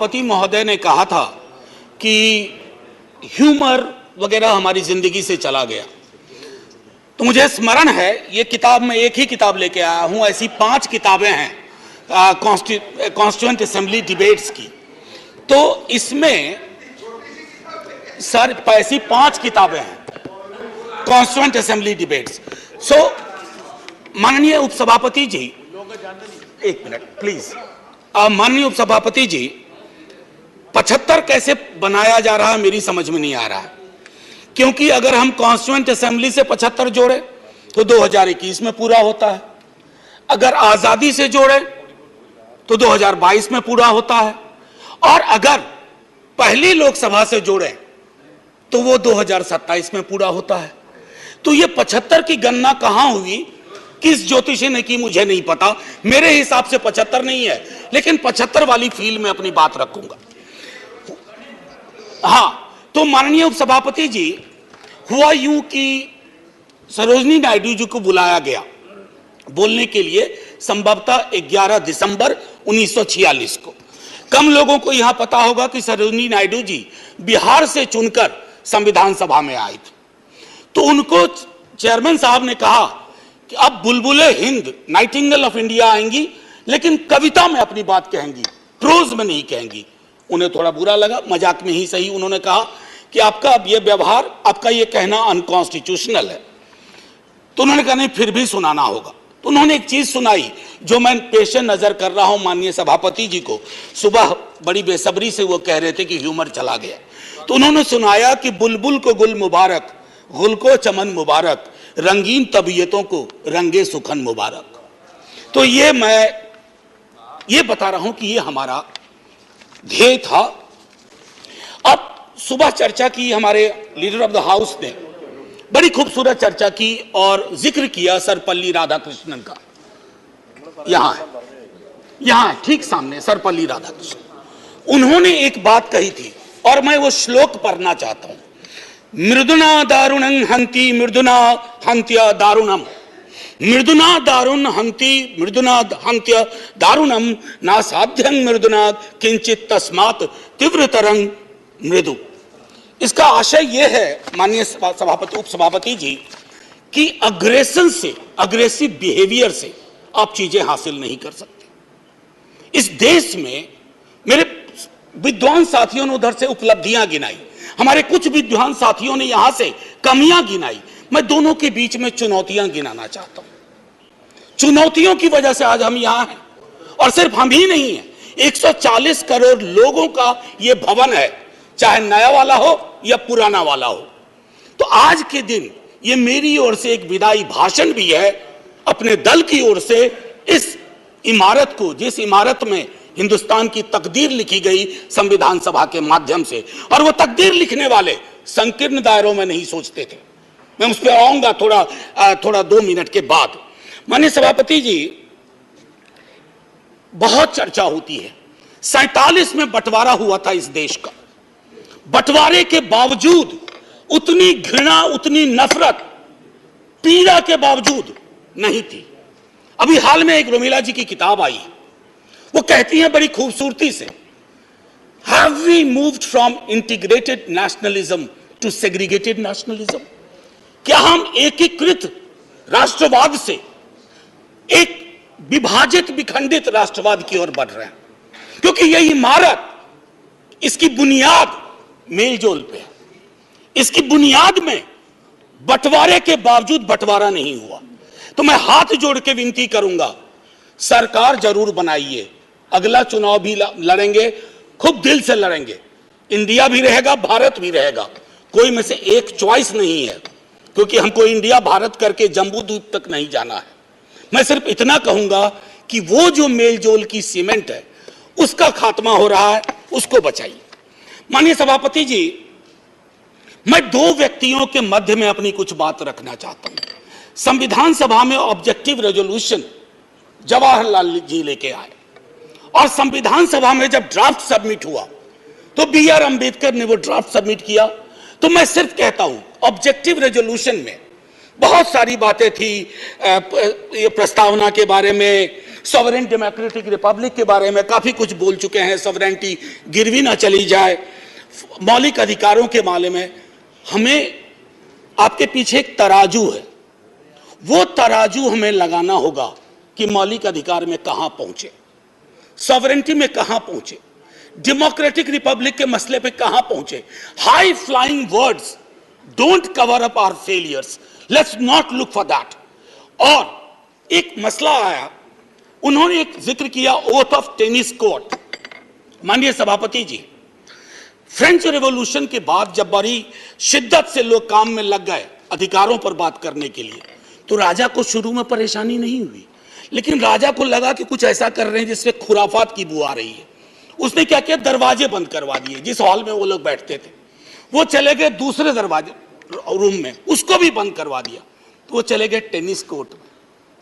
पति महोदय ने कहा था कि ह्यूमर वगैरह हमारी जिंदगी से चला गया, तो मुझे स्मरण है ये किताब में एक ही किताब लेके आया हूं। ऐसी 5 किताबें हैं कॉन्स्टिट्यूएंट असेंबली डिबेट्स की। तो इसमें सर ऐसी 5 किताबें हैं कॉन्स्टिट्यूएंट असेंबली डिबेट्स। सो माननीय उपसभापति जी, एक मिनट प्लीज। माननीय उपसभापति जी, 75 कैसे बनाया जा रहा है मेरी समझ में नहीं आ रहा है, क्योंकि अगर हम कॉन्स्टिट्यूएंट असेंबली से 75 जोड़े तो 2021 में पूरा होता है, अगर आजादी से जोड़े तो 2022 में पूरा होता है, और अगर पहली लोकसभा से जोड़े तो वो 2027 में पूरा होता है। तो ये 75 की गणना कहां हुई, किस ज्योतिषी ने की, मुझे नहीं पता। मेरे हिसाब से 75 नहीं है, लेकिन 75 वाली फील में अपनी बात रखूंगा। हां, तो माननीय उपसभापति जी, हुआ यूं कि सरोजिनी नायडू जी को बुलाया गया बोलने के लिए संभवतः 11 दिसंबर 1946 को। कम लोगों को यहां पता होगा कि सरोजिनी नायडू जी बिहार से चुनकर संविधान सभा में आई थी। तो उनको चेयरमैन साहब ने कहा कि अब बुलबुले हिंद, नाइटिंगेल ऑफ इंडिया आएंगी, लेकिन कविता में अपनी बात कहेंगी, प्रोज में नहीं कहेंगी। उन्हें थोड़ा बुरा लगा, मजाक में ही सही। उन्होंने कहा कि आपका अब ये व्यवहार, आपका ये कहना अनकॉन्स्टिट्यूशनल है। तो उन्होंने कहा नहीं, फिर भी सुनाना होगा। तो उन्होंने एक चीज सुनाई जो मैं पेशे नजर कर रहा हूं माननीय सभापति जी को। सुबह बड़ी बेसब्री से वो कह रहे थे कि ह्यूमर चला गया, तो उन्होंने सुनाया कि बुलबुल को गुल मुबारक, गुल को चमन मुबारक, रंगीन तबीयतों को रंगे सुखन मुबारक। तो ये मैं ये बता रहा हूं कि ये हमारा ध्येय था। अब सुबह चर्चा की, हमारे लीडर ऑफ द हाउस ने बड़ी खूबसूरत चर्चा की और जिक्र किया सर्वपल्ली राधाकृष्णन का। यहां है, यहां है ठीक सामने सर्वपल्ली राधाकृष्णन। उन्होंने एक बात कही थी और मैं वो श्लोक पढ़ना चाहता हूं। मृदुना दारुणं हंति मृदुना हंत्य दारुणम, मृदुना दारुण हंति मृदुना हंत्य दारुणम, ना साध्यं मृदुना किंचित तस्मात् तीव्रतरं मृदु। इसका आशय यह है माननीय सभापति, उपसभापति जी, कि अग्रेशन से, अग्रेसिव बिहेवियर से आप चीजें हासिल नहीं कर सकते। इस देश में मेरे विद्वान साथियों ने उधर से उपलब्धियां गिनाई, हमारे कुछ विद्वान साथियों ने यहां से कमियां गिनाई। मैं दोनों के बीच में चुनौतियां गिनाना चाहता हूं। चुनौतियों की वजह से आज हम यहां हैं, और सिर्फ हम ही नहीं हैं, 140 करोड़ लोगों का यह भवन है, चाहे नया वाला हो या पुराना वाला हो। तो आज के दिन ये मेरी ओर से एक विदाई भाषण भी है, अपने दल की ओर से, इस इमारत को, जिस इमारत में हिंदुस्तान की तकदीर लिखी गई संविधान सभा के माध्यम से, और वो तकदीर लिखने वाले संकीर्ण दायरों में नहीं सोचते थे। मैं उस पर आऊंगा थोड़ा 2 मिनट के बाद। माननीय सभापति जी, बहुत चर्चा होती है, 47 में बंटवारा हुआ था इस देश का। बंटवारे के बावजूद उतनी घृणा, उतनी नफरत, पीड़ा के बावजूद नहीं थी। अभी हाल में एक रोमिला जी की किताब आई, वो कहती हैं बड़ी खूबसूरती से, have we moved from integrated nationalism to segregated nationalism? क्या हम एकीकृत राष्ट्रवाद से एक विभाजित, विखंडित राष्ट्रवाद की ओर बढ़ रहे हैं? क्योंकि यह इमारत, इसकी बुनियाद मेलजोल पे है, इसकी बुनियाद में बंटवारे के बावजूद बंटवारा नहीं हुआ। तो मैं हाथ जोड़ के विनती करूंगा, सरकार जरूर बनाइए, अगला चुनाव भी लड़ेंगे, खूब दिल से लड़ेंगे, इंडिया भी रहेगा, भारत भी रहेगा, कोई में से एक चॉइस नहीं है, क्योंकि हमको इंडिया भारत करके जम्बू द्वीप तक नहीं जाना है। मैं सिर्फ इतना कहूंगा कि वो जो मेलजोल की सीमेंट है, उसका खात्मा हो रहा है, उसको बचाइए। माननीय सभापति जी, मैं 2 व्यक्तियों के मध्य में अपनी कुछ बात रखना चाहता हूं। संविधान सभा में ऑब्जेक्टिव रेजोल्यूशन जवाहरलाल जी लेके आए, और संविधान सभा में जब ड्राफ्ट सबमिट हुआ तो BR अंबेडकर ने वो ड्राफ्ट सबमिट किया। तो मैं सिर्फ कहता हूं, ऑब्जेक्टिव रेजोल्यूशन में बहुत सारी बातें थी ये प्रस्तावना के बारे में, सॉवरेन डेमोक्रेटिक रिपब्लिक के बारे में काफी कुछ बोल चुके हैं, सॉवरेनिटी गिरवी ना चली जाए, मौलिक अधिकारों के बारे में। हमें आपके पीछे एक तराजू है, वो तराजू हमें लगाना होगा कि मौलिक अधिकार में कहां पहुंचे, सॉवरेनिटी में कहां पहुंचे, डेमोक्रेटिक रिपब्लिक के मसले पे कहां पहुंचे। High flying words don't cover up our failures, let's not look for that. और एक मसला आया, उन्होंने एक जिक्र किया ओथ ऑफ टेनिस कोर्ट। माननीय सभापति जी, फ्रेंच रेवोल्यूशन के बाद जब बड़ी शिद्दत से लोग काम में लग गए अधिकारों पर बात करने के लिए, तो राजा को शुरू में परेशानी नहीं हुई, लेकिन राजा को लगा कि कुछ ऐसा कर रहे हैं जिससे खुराफात की बू आ रही है। उसने क्या किया, दरवाजे बंद करवा दिए। जिस हॉल में वो लोग बैठते थे वो चले गए दूसरे दरवाजे रूम में, उसको भी बंद करवा दिया। तो वो चले गए टेनिस कोर्ट में,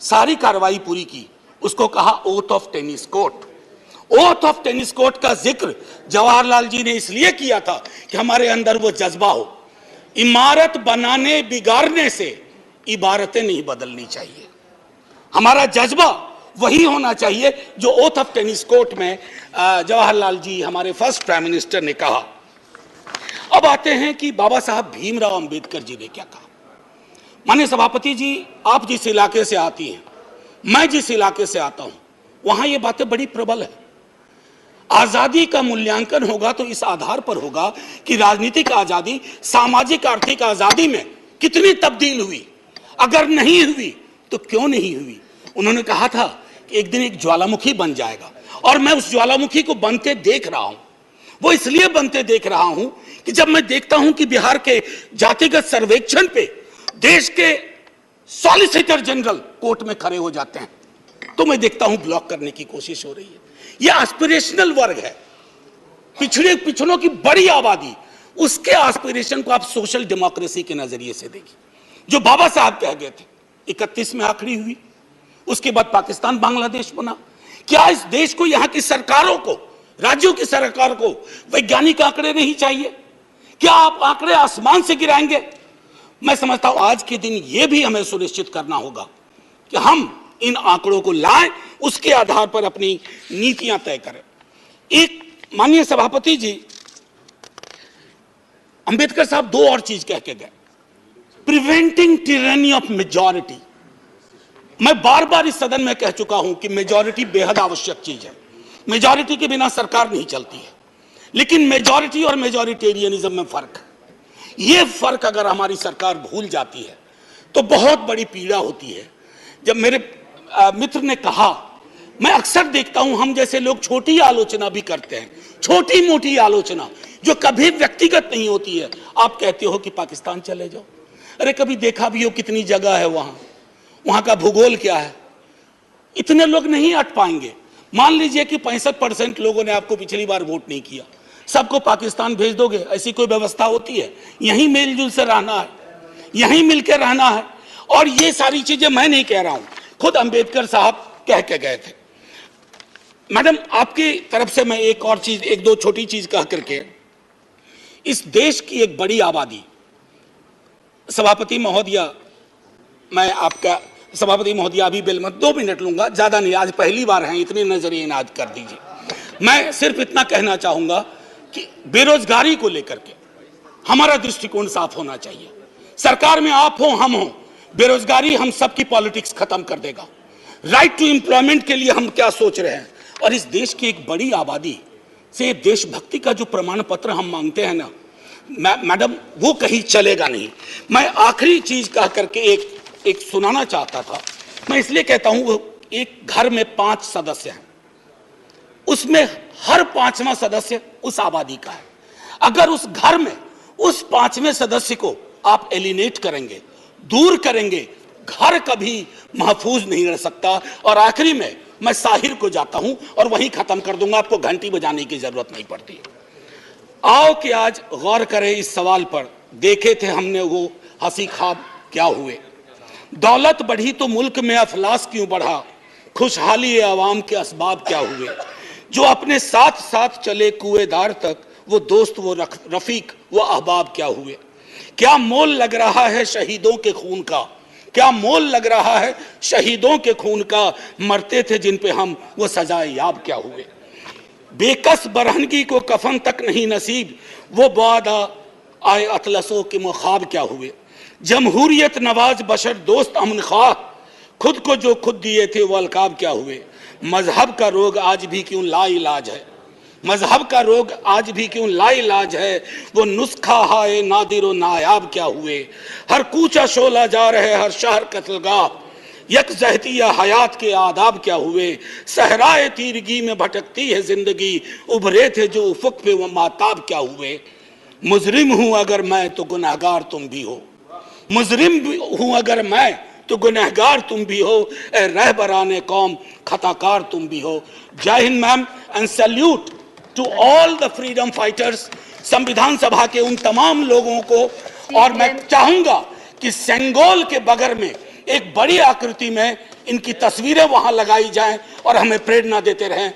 सारी कार्रवाई पूरी की, उसको कहा oath of tennis court. Oath of tennis court का जिक्र जवाहरलाल जी ने इसलिए किया था कि हमारे अंदर वो जज्बा हो, इमारत बनाने बिगाड़ने से इबारतें नहीं बदलनी चाहिए। हमारा जज्बा वही होना चाहिए जो ओथ ऑफ टेनिस कोर्ट में जवाहरलाल जी हमारे फर्स्ट प्राइम मिनिस्टर ने कहा। अब आते हैं कि बाबा साहब भीमराव अंबेडकर जी ने क्या कहा। माननीय सभापति जी, आप जिस इलाके से आती हैं, मैं जिस इलाके से आता हूं, वहां ये बातें बड़ी प्रबल है। आजादी का मूल्यांकन होगा तो इस आधार पर होगा कि राजनीतिक आजादी, सामाजिक आर्थिक आजादी में कितनी तब्दील हुई, अगर नहीं हुई तो क्यों नहीं हुई। उन्होंने कहा था कि एक दिन एक ज्वालामुखी बन जाएगा, और मैं उस ज्वालामुखी को बनते देख रहा हूं। वो इसलिए बनते देख रहा हूं कि जब मैं देखता हूं कि बिहार के जातिगत सर्वेक्षण पे देश के सॉलिसिटर जनरल कोर्ट में खड़े हो जाते हैं, तो मैं देखता हूं ब्लॉक करने की कोशिश हो रही है। यह एस्पिरेशनल वर्ग है, पिछड़ों की बड़ी आबादी, उसके एस्पिरेशन को आप सोशल डेमोक्रेसी के नजरिए से देखिए। जो बाबा साहब कह गए थे 31 में आखिरी हुई, उसके बाद पाकिस्तान बांग्लादेश बना। क्या इस देश को, यहां की सरकारों को, राज्यों की सरकार को वैज्ञानिक आंकड़े नहीं चाहिए? क्या आप आंकड़े आसमान से गिराएंगे? मैं समझता हूं आज के दिन यह भी हमें सुनिश्चित करना होगा कि हम इन आंकड़ों को लाएं, उसके आधार पर अपनी नीतियां तय करें। एक माननीय सभापति जी, अंबेडकर साहब दो और चीज कह के गए, प्रिवेंटिंग टिरनी ऑफ मेजॉरिटी। मैं बार बार इस सदन में कह चुका हूं कि मेजॉरिटी बेहद आवश्यक चीज है, मेजॉरिटी के बिना सरकार नहीं चलती है, लेकिन मेजॉरिटी और मेजॉरिटेरियनिज्म में फर्क है। यह फर्क अगर हमारी सरकार भूल जाती है तो बहुत बड़ी पीड़ा होती है। जब मेरे मित्र ने कहा, मैं अक्सर देखता हूं हम जैसे लोग छोटी आलोचना भी करते हैं, छोटी मोटी आलोचना जो कभी व्यक्तिगत नहीं होती है। आप कहते हो कि पाकिस्तान चले जाओ, अरे कभी देखा भी हो कितनी जगह है वहां का भूगोल क्या है, इतने लोग नहीं अट पाएंगे। मान लीजिए कि 65% लोगों ने आपको पिछली बार वोट नहीं किया, सबको पाकिस्तान भेज दोगे? ऐसी कोई व्यवस्था होती है? यहीं मेलजुल से रहना है, यहीं मिलकर रहना है। और ये सारी चीजें मैं नहीं कह रहा हूं, खुद अंबेडकर साहब कह के गए थे। मैडम, आपकी तरफ से मैं एक और चीज, एक दो छोटी चीज कह करके, इस देश की एक बड़ी आबादी, सभापति महोदया, मैं आपका सभापति महोदया अभी बिल मत, 2 मिनट लूंगा, ज्यादा नहीं, आज पहली बार हैं, इतनी नजरिए इनाद कर दीजिए। मैं सिर्फ इतना कहना चाहूंगा कि बेरोजगारी को लेकर के हमारा दृष्टिकोण साफ होना चाहिए। सरकार में आप हो, हम हो, बेरोजगारी हम सबकी पॉलिटिक्स खत्म कर देगा। राइट टू एम्प्लॉयमेंट के लिए हम क्या सोच रहे हैं, और इस देश की एक बड़ी आबादी से देशभक्ति का जो प्रमाण पत्र हम मांगते हैं ना मैडम, वो कहीं चलेगा नहीं। मैं आखिरी चीज कह करके एक सुनाना चाहता था। मैं इसलिए कहता हूं, एक घर में 5 सदस्य हैं, उसमें हर 5वां सदस्य उस आबादी का है। अगर उस घर में उस 5वें सदस्य को आप एलिनेट करेंगे, दूर करेंगे, घर कभी महफूज नहीं रह सकता। और आखिरी में मैं साहिर को जाता हूं और वहीं खत्म कर दूंगा, आपको घंटी बजाने की जरूरत नहीं पड़ती। आओ कि आज गौर करें इस सवाल पर, देखे थे हमने वो हंसी ख्वाब क्या हुए। दौलत बढ़ी तो मुल्क में अफलास क्यों बढ़ा, खुशहाली अवाम के असबाब क्या हुए। जो अपने साथ साथ चले कुएदार तक, वो दोस्त वो रफीक वो अहबाब क्या हुए। क्या मोल लग रहा है शहीदों के खून का, क्या मोल लग रहा है शहीदों के खून का, मरते थे जिन पे हम वो सजाए याब क्या हुए। बेकस बरहनगी को कफन तक नहीं नसीब, वो वादा आए अतलसों के मुखाब क्या हुए। जमहूरियत नवाज बशर दोस्त अमन ख्वाह, खुद को जो खुद दिए थे वो अलकाब क्या हुए। मजहब का रोग आज भी क्यों लाइलाज है, मजहब का रोग आज भी क्यों लाइलाज है, वो नुस्खा हाय नादिर नायाब क्या हुए। हर कूचा शोला जा रहे हर शहर कत्लगाह, यकजहती हयात के आदाब क्या हुए। सहराए तीरगी में भटकती है जिंदगी, उभरे थे जो उफक पे वो माताब क्या हुए। मुजरिम हूं अगर मैं तो गुनहगार तुम भी हो, मुजरिम हूं अगर मैं तो गुनहगार तुम भी हो, ए रहबराने कौम खताकार तुम भी हो। जय हिंद ma'am and salute to all the freedom fighters. संविधान सभा के उन तमाम लोगों को, और मैं चाहूंगा कि सेंगोल के बगर में एक बड़ी आकृति में इनकी तस्वीरें वहां लगाई जाएं और हमें प्रेरणा देते रहें।